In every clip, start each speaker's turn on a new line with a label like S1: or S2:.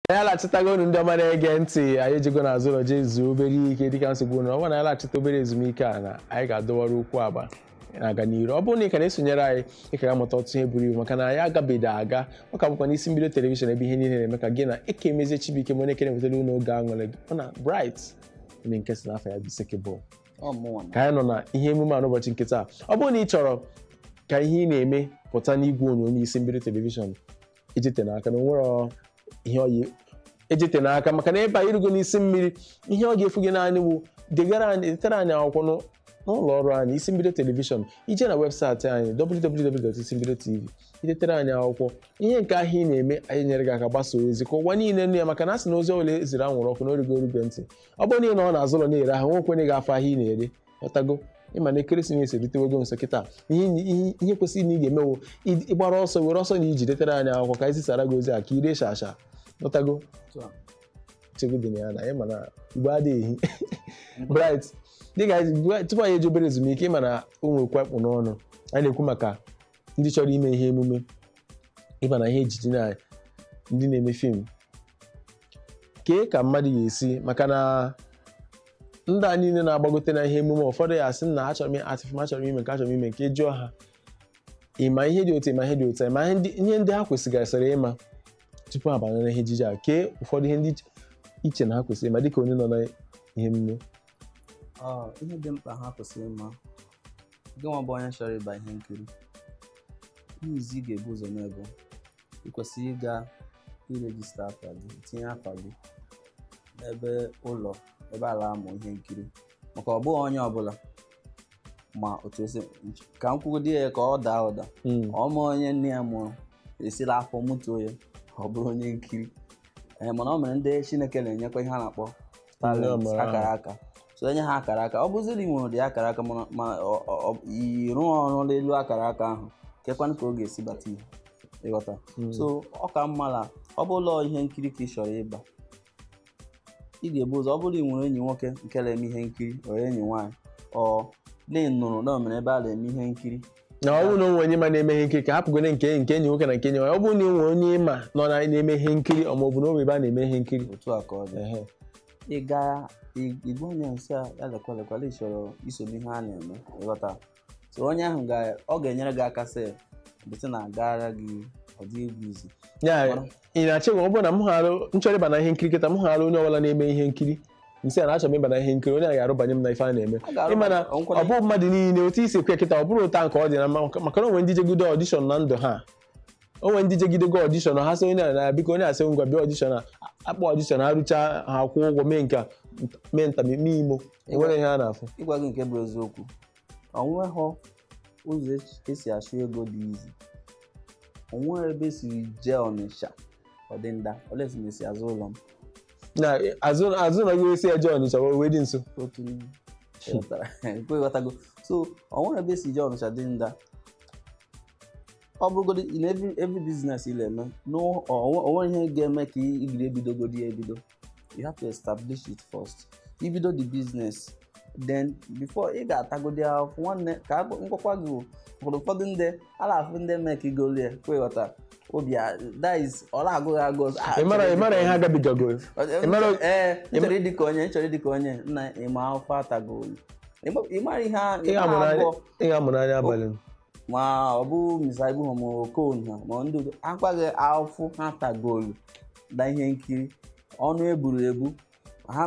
S1: ya lachitago ndị ọma na-ege ntị anyị ejego n'azụ ụlọ jezu obere ike dịka nsogbu na ọ bụrụ na ya lachita obere ezumike a na anyị ga-adọwara ukwu agba na-aga n'iru. Ọ bụrụ na ị ka na-esonyere anyị ị ka ga-amụta ọtụtụ ihe buru ibu maka na anyị agabeghị aga ọ ka bụkwa n'isi mbido telivishọn ebe ihe niile na-eme ka gị na Eke Emezie Chibuike m onye ekere wetara unu oge aṅụrị gị ọ na Bright onye nke si n'afọ ya bụ Sekebọl ka anyị nọ na ihe emume a n'ụbọchị nke taa. Ọ bụrụ na ị chọrọ ka ihe ị na-eme pụta n'igwe onyonyo isi mbido telivishọn ejite n'aka na onwere ihe ọ ejite n'aka maka na ebe a irugo n'isi mmiri ihe ọ ga-efu gị naanị wu detere anyị akwụkwọ n'ụlọ ọrụ anyị isi mbido telivishọn ije na webụsaịtị anyị www.isimbidotv idetere anyị akwụkwọ ihe nke ahụ ị na-eme anyị nyere gị aka gbasa ozi ka ụwa niile nụ ya maka na a sị na ozi ọbụla eziri anwụrụ ọkụ n'origo orugo ntị. Ọ bụrụ na ị nọ n'azụ ụlọ na-ere ahụ nwekwenye gị afọ ahịa ị na-ere ọtago ịma na ekeresimesi erutewego nso kịta ihe kwesịrị na ị ga-emewo ịgbara ọsọ were ọsọ na iji detere anyị akwụkwọ ka anyị zisara gị ozi a ka ire shasha ọtago chegbu dị na ya na anyị mana igbo adịghị Bright dịka tupu anyị eji obere ezumike ịma na o nwekwa akpụ n'ọnụ anyị na-ekwu maka ndị chọrọ ime ihe emume ịma na ihe ejiji na ndị na-eme fim kee ka mmadụ ga-esi maka na ndị a niile na-agbagote na ihe emume ụfọdụ ya asị na achọrọ m atịfụ achọrọ ime nke achọrọ ime nke jụọ ha ịma ihe dị otu ịma ihe dị otu ịma ihe ndị ha kwesịgasịrị ịma tupu ha banyere ihe ejiji a kee ụfọdụ ihe ndị iche na ha kwesịrị ịma dịka onye nọ na ihe emume.
S2: Ihe dị mkpa ha kwesịrị ịma gị nwa bụ onye chọrọ ịba ihe nkiri ihe izi ga-ebu ụzọ n'ebe ị kwesịrị ịga irejista afa gị tinye afa gị n'ebe ụlọ ebe ala amụ ihe nkiri maka ọ bụghị onye ọbụla ma otu esi ka m kwugo di ya ka ọ daa ụda ọma onye nne ya mụrụ esila afọ mụtuo ya ọ bụrụ onye nkiri mana ọ mere ndị Chineke na-enyekwa ihe a na-akpọ talent akara aka so onye ha akara aka ọ bụziri i nwere dị akara aka ma ịrụ ọrụ n'elu akara aka ahụ kekwanụ ka ọ ga-esi bata ihe ịghọta so ọ ka mma na ọ bụla ihe nkiri ka ị chọrọ ịba ị ga-ebu ụzọ ọ bụrụ ị nwere enyi nwoke nke na-eme ihe nkiri ọ enyi nwaanyị ọ nụrụ na o mere ebe a na-eme ihe nkiri
S1: na ọ bụrụ na onwe onye ma na-eme ihe nkiri ka hapụgone nke enyi nwoke na nke enyi nwaanyị ọ bụrụ na ị nwere onye ịma nọ na-eme ihe nkiri ọ ma ọ bụ na o ebe a na-eme ihe nkiri
S2: otu a ka ọ dị ị gaa igwe onye nsị a ya lekwalekwale chọrọ isobe ihe a na-eme ịghọta so onye ahụ ọ ga-enyere gị aka sị bụtụ na agara gị ọ dị egwu izi
S1: ya ị na-achị ọ bụrụ na m chọrọ ịba na ihe nkiri kịta m hụrụ onye ọbụla na-eme ihe nkiri nsị a na-achọ m ịba na ihe nkiri onye a ga-arụbanye m na ife a na-eme ịma na ọ bụ mmadụ niile otu isi ekwe kịta ọ bụrụ ụta nke ọ dị na maka na onwe ndị jegide ọdishọn na ndụ ha onwe ndị jegidego ọdishọn ha sị onye na biko onye asị ngwa bịa ọdishọn akpọ ọdishọn ha rụcha ha kwụọ ụgwọ mee nta mee imo enwere ihe a na-afụ.
S2: Ịgwa gị nke bụ eziokwu onweghị ụzọ esi achụ ego dị izi onwere ebe esiri jee Ọnịsha ọdịnda olesi na esi azụ ụlọ m
S1: na azụ na gị esi eje Ọnịsha wee dị nso
S2: otu ịghọtago so onwere ebe esi jee Ọnịsha dị nda ọ bụrụgodị in every business ị na-eme onwere ihe ga-eme ka ị ebidogodi ya ebido you have to establish it first ibido the business then before ị ga-atagodi ahụhụ nwanne ka ngwakwa gị ụfọdụ ndị a na-afụ ndị eme ka igolie kweghọta obi that is ọla agụghị agụ
S1: ịmara ihe agabigagoro
S2: chọrọ ịdịka onye nna ịma afọ atagolu ịmara ihe
S1: ị ga-amụrụ anya abalị
S2: ma ọ bụ misa ibu ha ma okon ha ma ndị akwaghị afụ ha tagolu da ihe nkiri ọnụ eburu ebu ha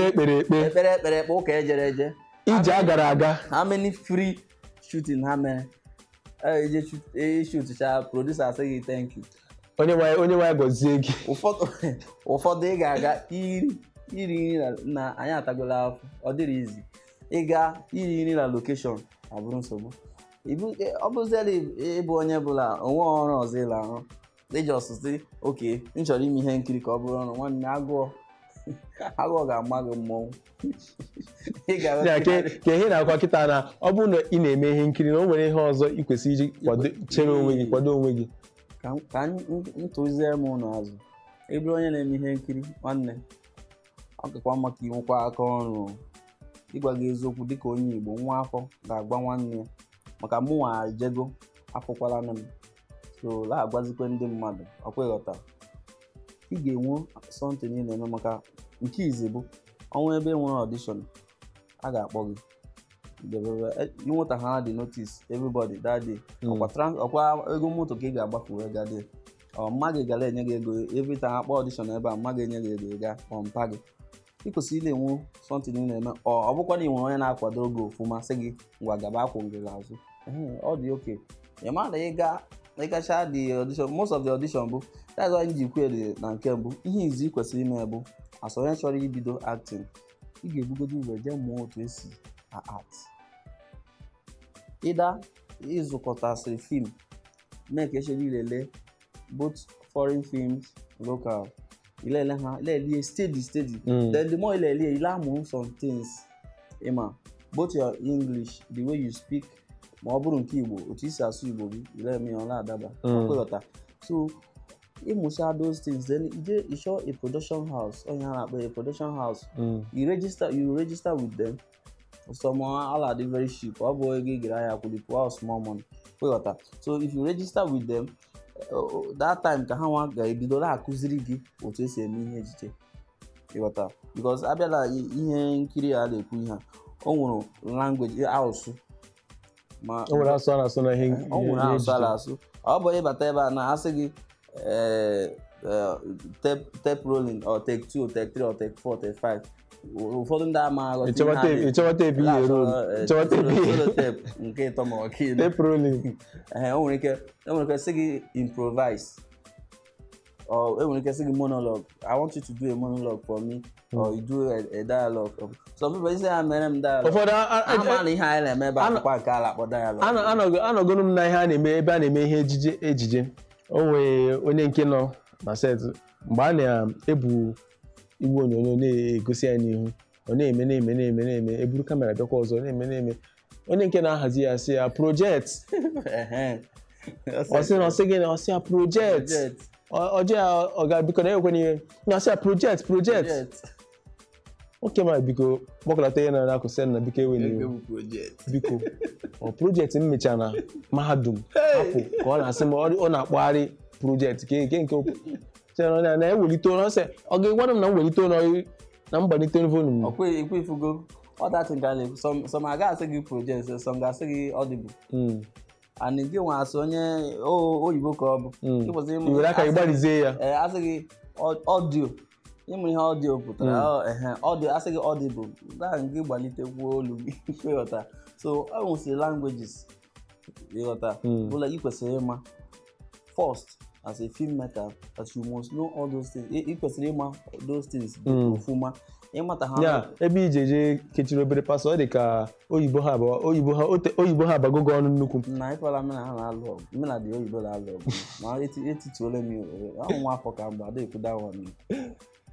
S2: ekpere ụka ejere eje
S1: ije agara aga
S2: how many free shooting ha mere eje shootcha producer asịghị thank you
S1: onye nwanyị gọzie gị
S2: ụfọdụ ị ga-aga iri nri na anyị atagola afọ ọ dịrị izi ịga iri nri na location abụrụ nsogbu ọ bụziela ịbụ onye bụla onwe ọrụ ọzọ ịla arụ iji ọsụsị oke m chọrọ ime ihe nkiri ka ọ bụrụ ọrụ nwanne agụọ ga-ama gị mmọnwụ
S1: ka ihe na-akwa kịta na ọ bụrụ na ị na-eme ihe nkiri na o nwere ihe ọzọ ị kwesịrị iji chere onwe gị kwado onwe gị
S2: ka ntụzie m ụlọ azụ ị bụrụ onye na-eme ihe nkiri nwanne ọ kakwa maka inwekwa aka ọrụ ịgwa gị eziokwu dịka onye Igbo nwa afọ ga-agwa nwanne ya maka mụnwa jego afọkwala m so la-agwazikwe ndị mmadụ ọkwa ịghọta ị ga-enwe something ị na-eme maka nke izi bụ ọnwa ebe nwere audition a ga-akpọ gị ịnweta ha dị notice everybody that day ọkwa ego moto ka ị ga-agbafu wee gaa dị mma gị gara enye gị ego every time akpọ audition ebe a mma gị enye gị ego ị gaa mpa gị ị kwesịrị na-enwe something ị na-eme ọ bụkwa na ị nwere onye na-akwado gị ofụma sị gị ngwa gaba akwụ gị azụ ọ dị oke ị ma na ịgacha the audition most of the audition bụ that's why ji kwere na nke mbụ ihe izi kwesịrị ime bụ as onye chọrọ ibido acting ị ga-ebugodo ụzọ jee mụọ otu esi art ịda ịzụkọtasịrị film mee ka echere ilele both foreign films local ilele ha lelie steady then the more ilele ile amụ some things ịma both your English the way you speak ma ọ bụrụ nke Igbo otu isi asụ Igbo gị ile eme ọ na-adaba ọkụghọta so ịmụcha those things then ije ịchọ a production house onye ha na-akpọ a production house you register with them some ala dị very cheap ọ bụ ego ị gara ahịa kwụrụ small money ọkụghọta so if you register with them that time ka ha nwa ga-ebido akụziri gị otu esi eme ihe ejije ịghọta because abịala ihe nkiri a na-ekwu ihe o nwere language asụsụ ma
S1: o nwere asụ a na-asụ na ihe
S2: asụ ọ bụ ịbata ebe a na-asị gị tape rolling or take 2 or take 3 or take 4 take 5 ụfọdụ ndị ama aghọta
S1: ịchọwa teepu ihe rolu
S2: tape nke ịtọ ma ọkailu
S1: tape rolling
S2: o nwere ike sị gị improvise or enwere ike sị gị monologue I want you to do a monologue for me or you do a dialogue some people say mere m dialogue
S1: ụfọdụ
S2: ama na ihe anyị na-eme ebe akwụkwọ nke a na-akpọ dialogue
S1: anọgoro m na ihe a na-eme ebe a na-eme ihe ejije o nwere onye nke nọ na set mgbe a na-ebu igwe onyonyo na-egosi ya n'ihu ọ na-eme eburu kamera bịakwa ọzọ na-eme onye nke na-ahazi ya sị ya project ọsị gị na ọsị ya project ọjọọ ya ọ ga-biko na ekwe n'ihe na ọsị ya project oke ma biko gbakọlata ihe na akụsị na biko ewe n'ihu biko project m mechara na mahadum hapụ ka ọ na-asị m ọ na-akpọgharị project nke na-ewelite ụlọ ọsọ ọ ga-egwara m na m welite ụlọ na mgbalite vonu m
S2: ọkwa ifugo ọdachi nke a na-ekwu some aga-asị gị project some ga-asị gị audible and nke nwe asị onye oyibo ka ọ bụ
S1: iwere aka ịgbarizie ya
S2: asị gị audio ịmụ ihe audio pụtara audio asị gị audible gaa nke gbalitekwu olu gị ịghọta so ọ nwụsịrị languages ịghọta bụla ị kwesịrị ịma first as a filmmaker that you must know all those things ị kwesịrị ịma those things ofụma ịmata ha
S1: ebe ije je kechiri obere pasọ ọ dị ka oyibo ha abagogo ọnụ nnukwu
S2: na ịfọla mena ha na-alụ ọgụ mena dị oyibo na-alụ ọgụ ma etituole m ahụ nwa afọ ka mgbe ada ekwuda nwanne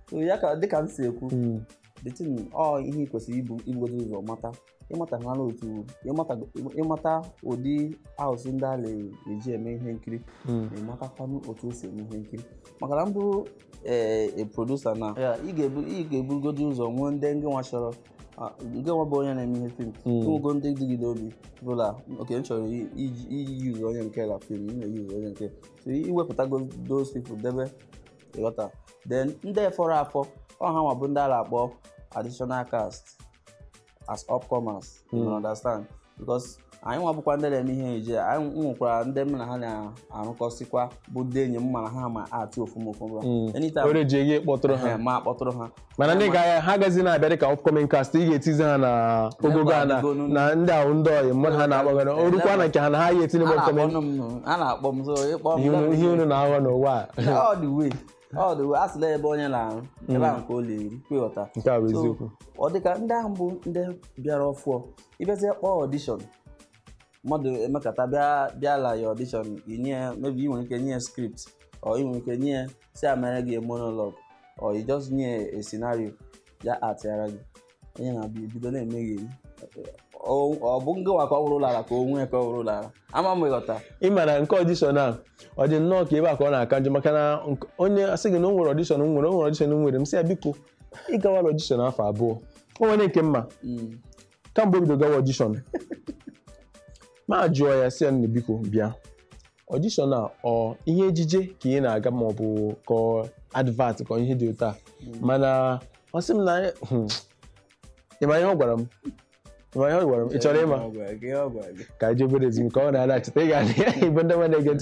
S2: so ya ka dịka m si ekwu the thing ihe ị kwesịrị ibugodo ụzọ mata ịmata ha n'otu ịmata ụdị haụsụ ndị a na-eji eme ihe nkiri ịmatakwanụ otu esi eme ihe nkiri maka na mbụ a producer na ị ga-ebugodo ụzọ nwee ndị nwa chọrọ nke nwa bụ onye na-eme ihe fim nwego ndị dịgide obi bụla oke m chọrọ iji yuzu onye nke la fim ị na-eyuzu onye nke so iwepụtago those people debe ịghọta then ndị fọrọ afọ ọha nwa bụ ndị a na-akpọ additional cast as upcomers you understand because anyị nwa bụkwa ndị na-eme ihe eje anyị nwụkwara ndị m na ha na-arụkọsịkwa bụ ndị enyi m mana ha ma atụ ofụma
S1: ore ji ege kpọtụrụ ha
S2: ma kpọtụrụ ha
S1: mana ndị ga ha gazi na-abịa dịka upcoming cast ị ga-etizi ha na ogogo a na ndị ahụ ndị ọyị mmadụ ha na-akpọgara orukwa na nke ha na ha ya etinye upcoming
S2: a na-akpọ m so ịkpọ
S1: m ihe unu na-aghọ n'ụwa
S2: ọ dị a sịla ebe onye na-arụ ebe ahụ ka o leri kweghọta
S1: nke a bụ eziokwu
S2: ọ dịka ndị ahụ bụ ndị bịara ọfụọ ịbịazie kpọọ audition mmadụ emekata bịala ya audition inye maybe ị nwere ike nye script or ị nwere ike nye si amere gị monologue or you just nye a scenario ya atịara gị onye na-abịa ebido na-eme gị ọ bụ ngịwa ka ọ wụrụ lara ka o nwee ka ọ wụrụ lara ama m ịghọta
S1: ịmara nke audition a ọ dị nnọọ ka ebe a ka ọ na-aka njọ maka na onye asị gị na o nwere audition nwere m sị ya biko ị gawara audition afọ abụọ o nwere nke mma kamgbe o bido gawa audition ma jụọ ya sị ya nne biko bịa audition a ọ ihe ejije ka ị na-aga ma ọ bụ ka advert ka ihe dị ụtọ a mana ọ sị m na ịma ihe ọ gwara m ị chọrọ ịma ka anyị jee obere ezumike ọ na-alachite ị ga-adị ya igbo ndị mmadụ na-ege